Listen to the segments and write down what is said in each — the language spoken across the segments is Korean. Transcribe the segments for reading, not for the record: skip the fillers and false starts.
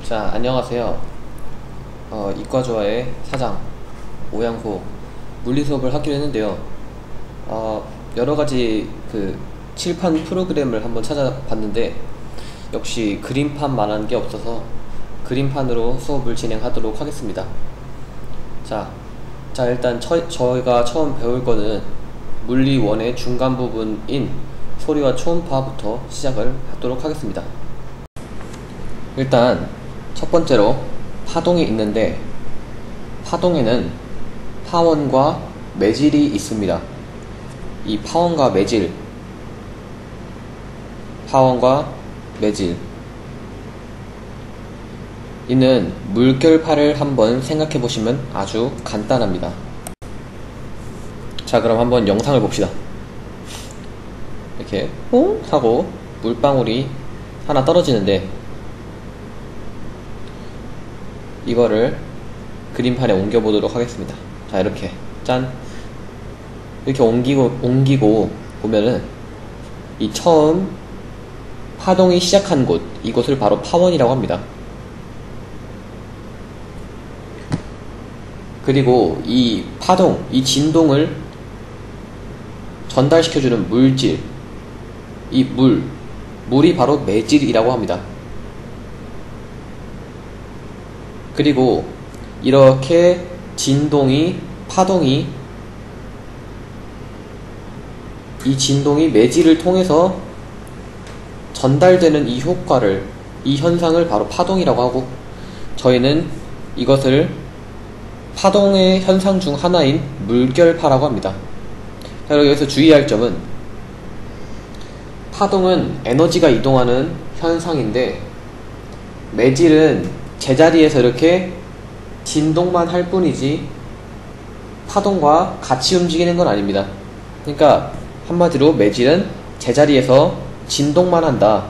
자, 안녕하세요. 이과조화의 사장 오양호 물리 수업을 하기로 했는데요. 여러가지 칠판 프로그램을 한번 찾아봤는데 역시 그림판만한 게 없어서 그림판으로 수업을 진행하도록 하겠습니다. 자 일단 저희가 처음 배울 거는 물리 1의 중간 부분인 소리와 초음파부터 시작을 하도록 하겠습니다. 일단 첫 번째로 파동이 있는데, 파동에는 파원과 매질이 있습니다. 이 파원과 매질, 파원과 매질 이는 물결파를 한번 생각해 보시면 아주 간단합니다. 자, 그럼 한번 영상을 봅시다. 이렇게 퐁 하고 물방울이 하나 떨어지는데, 이거를 그림판에 옮겨 보도록 하겠습니다. 자, 이렇게 짠, 이렇게 옮기고 보면은 이 처음 파동이 시작한 곳, 이곳을 바로 파원이라고 합니다. 그리고 이 파동, 이 진동을 전달시켜주는 물질, 이 물이 바로 매질이라고 합니다. 그리고 이렇게 파동이 이 진동이 매질을 통해서 전달되는 이 효과를, 이 현상을 바로 파동이라고 하고, 저희는 이것을 파동의 현상 중 하나인 물결파라고 합니다. 자, 여기서 주의할 점은, 파동은 에너지가 이동하는 현상인데 매질은 제자리에서 이렇게 진동만 할 뿐이지 파동과 같이 움직이는 건 아닙니다. 그러니까 한마디로 매질은 제자리에서 진동만 한다.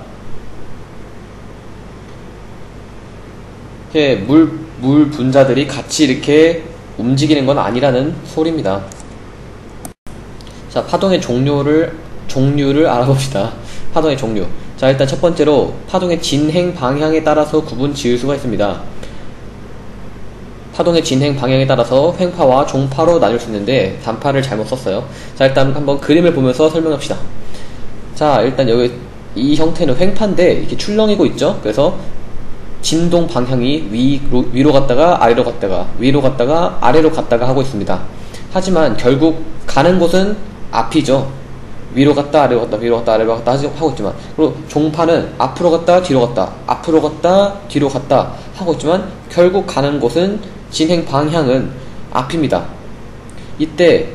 이렇게 물 분자들이 같이 이렇게 움직이는 건 아니라는 소리입니다. 자, 파동의 종류를 알아봅시다. 파동의 종류. 자, 일단 첫 번째로 파동의 진행 방향에 따라서 구분 지을 수가 있습니다. 파동의 진행 방향에 따라서 횡파와 종파로 나눌 수 있는데 단파를 잘못 썼어요. 자, 일단 한번 그림을 보면서 설명합시다. 자, 일단 여기 이 형태는 횡파인데 이렇게 출렁이고 있죠. 그래서 진동 방향이 위로 갔다가 아래로 갔다가, 위로 갔다가 아래로 갔다가 하고 있습니다. 하지만 결국 가는 곳은 앞이죠. 위로 갔다 아래로 갔다, 위로 갔다 아래로 갔다 하고 있지만, 그리고 종파는 앞으로 갔다 뒤로 갔다, 앞으로 갔다 뒤로 갔다 하고 있지만 결국 가는 곳은, 진행 방향은 앞입니다. 이때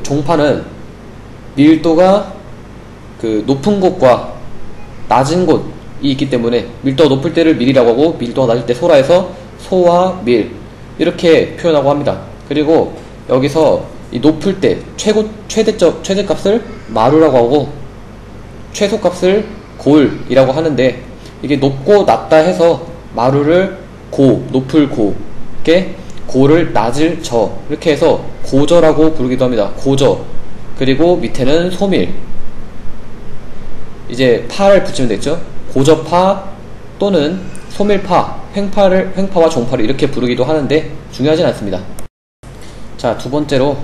종파는 밀도가 높은 곳과 낮은 곳이 있기 때문에 밀도가 높을 때를 밀이라고 하고 밀도가 낮을 때 소라 해서 소와 밀 이렇게 표현하고 합니다. 그리고 여기서 이 높을 때 최대값을 마루라고 하고 최소값을 골이라고 하는데, 이게 높고 낮다 해서 마루를 높을 이렇게 고를 낮을 저, 이렇게 해서 고저라고 부르기도 합니다. 고저. 그리고 밑에는 소밀, 이제 파를 붙이면 되겠죠. 고저파 또는 소밀파, 횡파와 종파를 이렇게 부르기도 하는데 중요하진 않습니다. 자, 두 번째로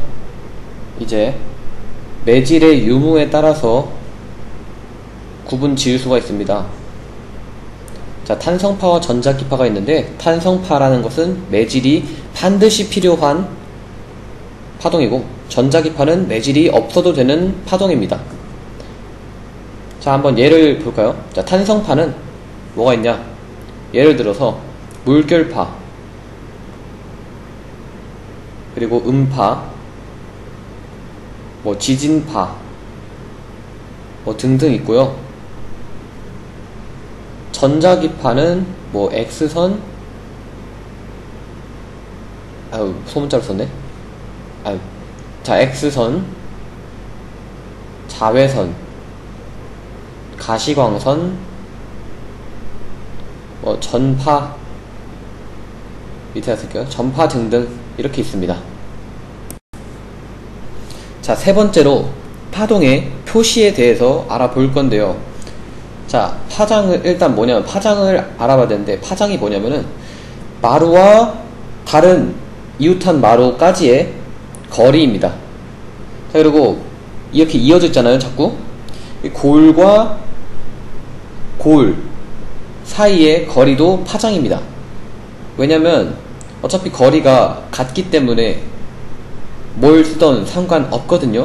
이제 매질의 유무에 따라서 구분 지을 수가 있습니다. 자, 탄성파와 전자기파가 있는데, 탄성파라는 것은 매질이 반드시 필요한 파동이고, 전자기파는 매질이 없어도 되는 파동입니다. 자, 한번 예를 볼까요? 자, 탄성파는 뭐가 있냐? 예를 들어서 물결파, 그리고 음파, 지진파 등등 있고요. 전자기파는 X선, 소문자로 썼네. 자, X선, 자외선, 가시광선, 전파, 밑에다 쓸게요. 전파 등등 이렇게 있습니다. 자, 세 번째로 파동의 표시에 대해서 알아볼 건데요. 자, 파장을 일단 뭐냐면 파장을 알아봐야 되는데, 파장이 뭐냐면은 마루와 다른 이웃한 마루까지의 거리입니다. 자, 그리고 이렇게 이어져 있잖아요, 자꾸. 골과 골 사이의 거리도 파장입니다. 왜냐면 어차피 거리가 같기 때문에 뭘 쓰던 상관없거든요.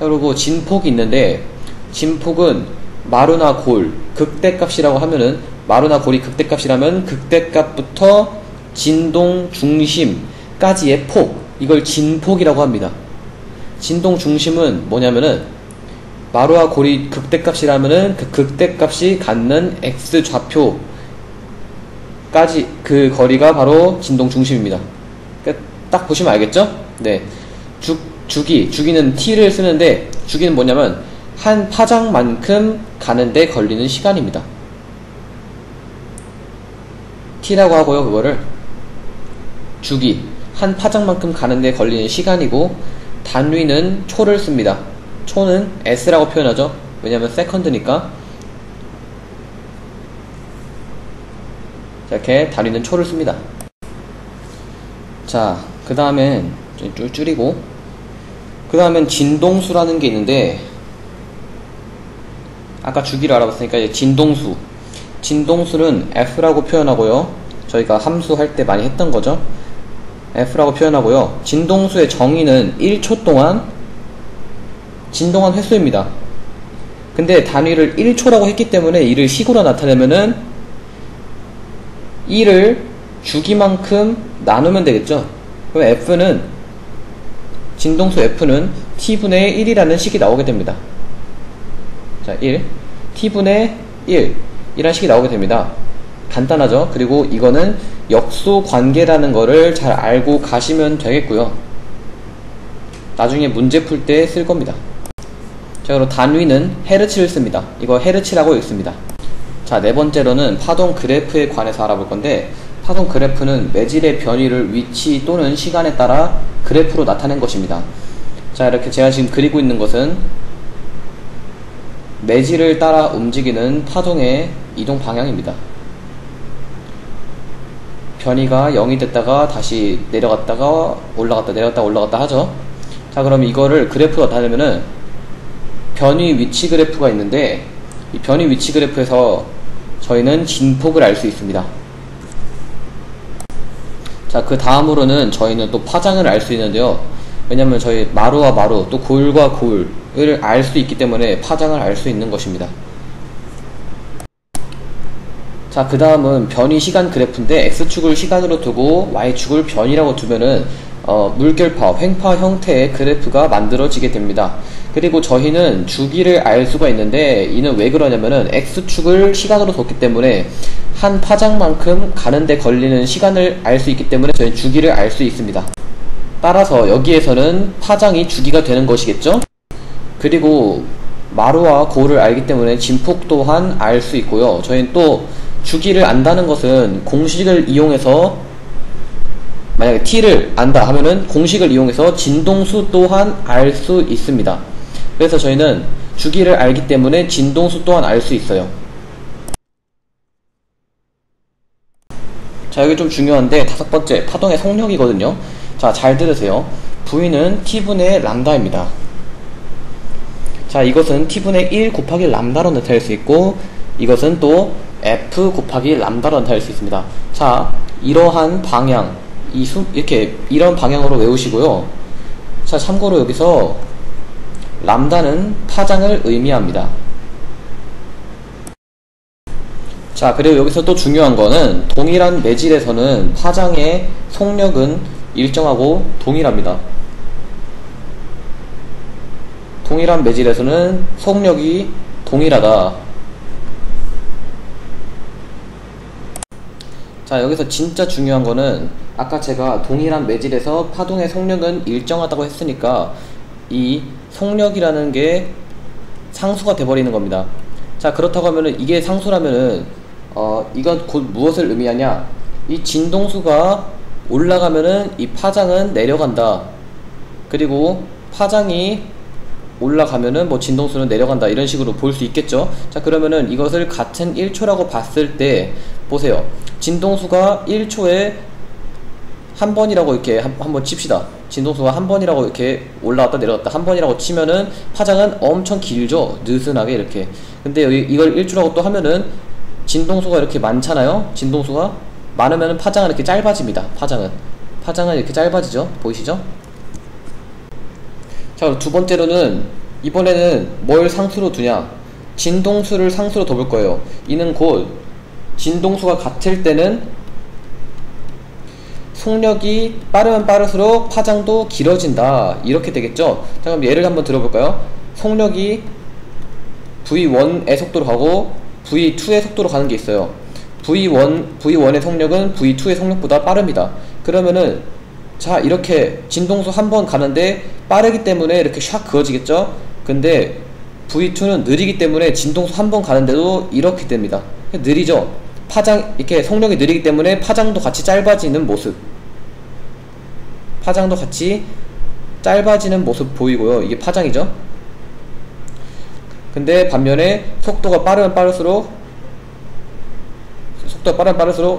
자, 그리고 진폭이 있는데, 진폭은 마루나 골 극대값이라고 하면은, 마루나 골이 극대값이라면 극대값부터 진동 중심까지의 폭, 이걸 진폭이라고 합니다. 진동 중심은 뭐냐면은 마루와 골이 극대값이라면은 그 극대값이 갖는 x 좌표까지 그 거리가 바로 진동 중심입니다. 딱 보시면 알겠죠? 네. 주기는 t를 쓰는데, 주기는 뭐냐면 한 파장만큼 가는데 걸리는 시간입니다. t라고 하고요, 그거를 주기, 한 파장만큼 가는데 걸리는 시간이고, 단위는 초를 씁니다. 초는 s라고 표현하죠. 왜냐면 세컨드니까. 자, 이렇게 단위는 초를 씁니다. 자, 그 다음엔 좀 줄이고, 그 다음엔 진동수라는 게 있는데, 아까 주기를 알아봤으니까 이제 진동수는 f라고 표현하고요. 저희가 함수 할 때 많이 했던 거죠. f라고 표현하고요. 진동수의 정의는 1초 동안 진동한 횟수입니다. 근데 단위를 1초라고 했기 때문에 이를 식으로 나타내면은 1을 주기만큼 나누면 되겠죠. 그럼 f는, 진동수 f는 t분의 1이라는 식이 나오게 됩니다. 자, 1 t분의 1 이란 식이 나오게 됩니다. 간단하죠. 그리고 이거는 역소 관계라는 거를 잘 알고 가시면 되겠고요. 나중에 문제 풀 때 쓸 겁니다. 자, 그리고 단위는 헤르츠를 씁니다. 이거 헤르츠라고 읽습니다. 자, 네 번째로는 파동 그래프에 관해서 알아볼 건데, 파동 그래프는 매질의 변이를 위치 또는 시간에 따라 그래프로 나타낸 것입니다. 자, 이렇게 제가 지금 그리고 있는 것은 매질을 따라 움직이는 파동의 이동 방향입니다. 변이가 0이 됐다가 다시 내려갔다가 올라갔다 내려갔다 올라갔다 하죠. 자, 그럼 이거를 그래프로 나타내면은 변이 위치 그래프가 있는데, 이 변이 위치 그래프에서 저희는 진폭을 알 수 있습니다. 자, 그 다음으로는 저희는 또 파장을 알 수 있는데요. 왜냐면 저희 마루와 마루, 또 골과 골을 알 수 있기 때문에 파장을 알 수 있는 것입니다. 자, 그 다음은 변이 시간 그래프인데, x축을 시간으로 두고 y축을 변이라고 두면은 물결파, 횡파 형태의 그래프가 만들어지게 됩니다. 그리고 저희는 주기를 알 수가 있는데, 이는 왜 그러냐면은 x축을 시간으로 뒀기 때문에 한 파장만큼 가는데 걸리는 시간을 알 수 있기 때문에 저희는 주기를 알 수 있습니다. 따라서 여기에서는 파장이 주기가 되는 것이겠죠? 그리고 마루와 골을 알기 때문에 진폭 또한 알 수 있고요. 저희는 또 주기를 안다는 것은 공식을 이용해서, 만약에 t를 안다 하면은 공식을 이용해서 진동수 또한 알 수 있습니다. 그래서 저희는 주기를 알기 때문에 진동수 또한 알 수 있어요. 자, 여기 좀 중요한데, 다섯 번째, 파동의 속력이거든요. 자, 잘 들으세요. V는 t분의 람다입니다. 자, 이것은 t분의 1 곱하기 람다로 나타낼 수 있고, 이것은 또 f 곱하기 람다로 나타낼 수 있습니다. 자, 이러한 방향, 이렇게 이런 방향으로 외우시고요. 자, 참고로 여기서 람다는 파장을 의미합니다. 자, 그리고 여기서 또 중요한 거는, 동일한 매질에서는 파장의 속력은 일정하고 동일합니다. 동일한 매질에서는 속력이 동일하다. 자, 여기서 진짜 중요한 거는, 아까 제가 동일한 매질에서 파동의 속력은 일정하다고 했으니까 이 속력이라는 게 상수가 돼버리는 겁니다. 자, 그렇다고 하면은, 이게 상수라면은 이건 곧 무엇을 의미하냐, 이 진동수가 올라가면은 이 파장은 내려간다. 그리고 파장이 올라가면은 뭐 진동수는 내려간다 이런 식으로 볼 수 있겠죠. 자, 그러면은 이것을 같은 1초라고 봤을 때 보세요. 진동수가 1초에 한 번이라고 이렇게 한번 칩시다. 진동수가 한 번이라고 이렇게 올라왔다 내려갔다 한 번이라고 치면은 파장은 엄청 길죠. 느슨하게 이렇게. 근데 여기 이걸 1초라고 또 하면은 진동수가 이렇게 많잖아요. 진동수가 많으면은 파장은 이렇게 짧아집니다. 파장은 이렇게 짧아지죠. 보이시죠? 자, 그럼 두 번째로는 이번에는 뭘 상수로 두냐? 진동수를 상수로 둬볼 거예요. 이는 곧 진동수가 같을 때는 속력이 빠르면 빠를수록 파장도 길어진다. 이렇게 되겠죠? 자, 그럼 예를 한번 들어볼까요? 속력이 V1의 속도로 가고 V2의 속도로 가는 게 있어요. V1의 속력은 V2의 속력보다 빠릅니다. 그러면은 자, 이렇게 진동수 한 번 가는데 빠르기 때문에 이렇게 샥 그어지겠죠? 근데 V2는 느리기 때문에 진동수 한 번 가는데도 이렇게 됩니다. 느리죠? 이렇게 속력이 느리기 때문에 파장도 같이 짧아지는 모습. 파장도 같이 짧아지는 모습 보이고요. 이게 파장이죠? 근데 반면에 속도가 빠르면 빠를수록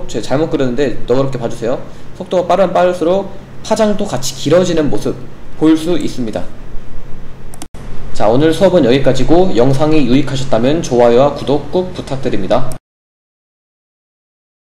제가 잘못 그렸는데 너그럽게 봐주세요. 속도가 빠르면 빠를수록 파장도 같이 길어지는 모습 볼 수 있습니다. 자, 오늘 수업은 여기까지고 영상이 유익하셨다면 좋아요와 구독 꼭 부탁드립니다.